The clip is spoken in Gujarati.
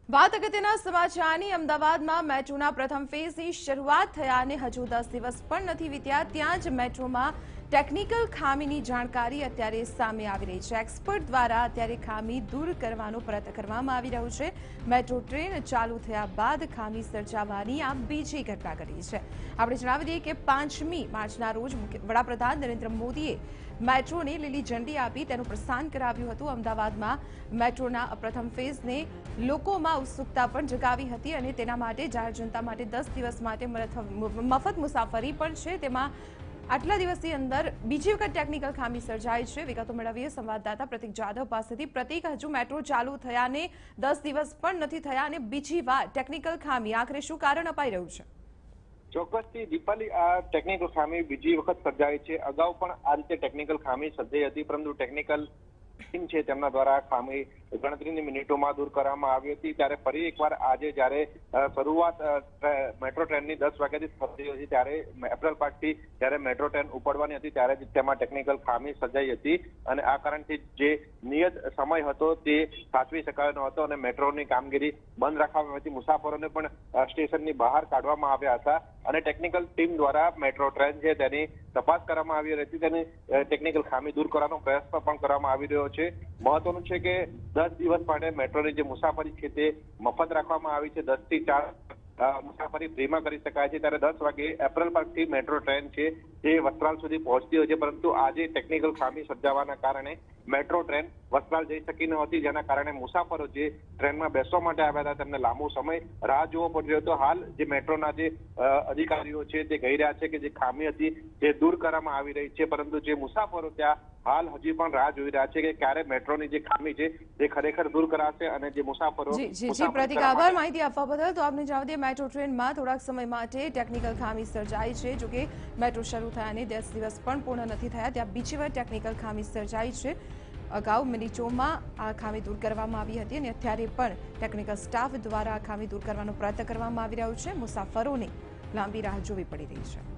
વાત અગત્યના સમાચારની અમદાવાદમાં મેટ્રોના પ્રથમ ફેઝની શરૂઆત થયાને હજુ 10 દિવસ પણ નથી વીત્યા ત્યાં જ મેટ્રોમાં ટેકનિકલ ખામીની જાણકારી અત્યારે સામે આવી રહી છે। એક્સપર્ટ દ્વારા અત્યારે ખામી દૂર કરવાનો પ્રયત્ન કરવામાં આવી રહ્યો છે। મેટ્રો ટ્રેન ચાલુ થયા બાદ ખામી સર્જાવાની આ બીજી ઘટના ઘટી છે। આપણે જણાવી દઈએ કે 5મી માર્ચના રોજ વડાપ્રધાન નરેન્દ્ર મોદીએ મેટ્રોને લીલી ઝંડી આપી તેનું પ્રસ્થાન કરાવ્યું હતું। અમદાવાદમાં મેટ્રોના પ્રથમ ફેઝને લોકોમાં ઉત્સુકતા પણ જગાવી હતી અને તેના માટે જાહેર જનતા માટે 10 દિવસ માટે મફત મુસાફરી પણ છે। તેમાં આટલા દિવસની અંદર બીજી વખત ટેકનિકલ ખામી સર્જાઈ છે। વિગતો મેળવીએ સંવાદદાતા પ્રતીક જાદવ પાસેથી। પ્રતીક, હજુ મેટ્રો ચાલુ થયાને 10 દિવસ પણ નથી થયા અને બીજી વાર ટેકનિકલ ખામી, આખરે શું કારણ અપાઈ રહ્યું છે? ચોક્કસથી દીપાલી, આ ટેકનિકલ ખામી બીજી વખત સર્જાઈ છે। અગાઉ પણ આ રીતે ટેકનિકલ ખામી સર્જાઈ હતી, પરંતુ ટેકનિકલ ટીમ છે તેમના દ્વારા ખામી ગણતરીની મિનિટોમાં દૂર કરવામાં આવી હતી। ત્યારે ફરી એકવાર આજે જ્યારે શરૂઆત મેટ્રો ટ્રેનની 10 વાગ્યાથી થઈ હતી ત્યારે એપ્રિલ પાર્કથી જ્યારે મેટ્રો ટ્રેન ઉપડવાની હતી ત્યારે તેમાં ટેકનિકલ ખામી સર્જાઈ હતી અને આ કારણથી જે નિયત સમય હતો તે સાચવી શકાયો ન હતો અને મેટ્રોની કામગીરી બંધ રાખવામાં આવી હતી। મુસાફરોને પણ સ્ટેશનની બહાર કાઢવામાં આવ્યા હતા અને ટેકનિકલ ટીમ દ્વારા મેટ્રો ટ્રેન છે તેની તપાસ કરવામાં આવી રહી હતી। તેની ટેકનિકલ ખામી દૂર કરવાનો પ્રયાસ પણ કરવામાં આવી રહ્યો છે। મહત્વનું છે કે 10 દિવસ માટે મેટ્રોની જે મુસાફરી છે તે મફત રાખવામાં આવી છે। 10 થી 4 મુસાફરી ફ્રીમાં કરી શકાય છે। ત્યારે 10 વાગે એપ્રિલ પાર્કથી મેટ્રો ટ્રેન છે જે વસ્ત્રાલ સુધી પહોંચતી હોય છે, પરંતુ આજે ટેકનિકલ ખામી સર્જાવાના કારણે મેટ્રો ટ્રેન વસ્ત્રાલ જઈ શકી ન હતી, જેના કારણે મુસાફરો જે ટ્રેનમાં બેસવા માટે આવ્યા હતા તેમને લાંબો સમય રાહ જોવો પડી રહ્યો હતો। હાલ જે મેટ્રોના જે અધિકારીઓ છે તે કહી રહ્યા છે કે જે ખામી હતી તે દૂર કરવામાં આવી રહી છે, પરંતુ જે મુસાફરો ત્યાં હાલ હજી પણ રાહ જોઈ રહ્યા છે કે ક્યારે મેટ્રોની જે ખામી છે તે ખરેખર દૂર કરાશે અને જે મુસાફરો પ્રતિક, આભાર માહિતી આપવા બદલ। તો આપને જણાવી દઈએ મેટ્રો ટ્રેનમાં થોડાક સમય માટે ટેકનિકલ ખામી સર્જાઈ છે। જોકે મેટ્રો શરૂ થયાને 10 દિવસ પણ પૂર્ણ નથી થયા ત્યાં બીજી વાર ટેકનિકલ ખામી સર્જાઈ છે। અગાઉ મિનિટોમાં આ ખામી દૂર કરવામાં આવી હતી અને અત્યારે પણ ટેકનિકલ સ્ટાફ દ્વારા આ ખામી દૂર કરવાનો પ્રયત્ન કરવામાં આવી રહ્યો છે। મુસાફરોને લાંબી રાહ જોવી પડી રહી છે।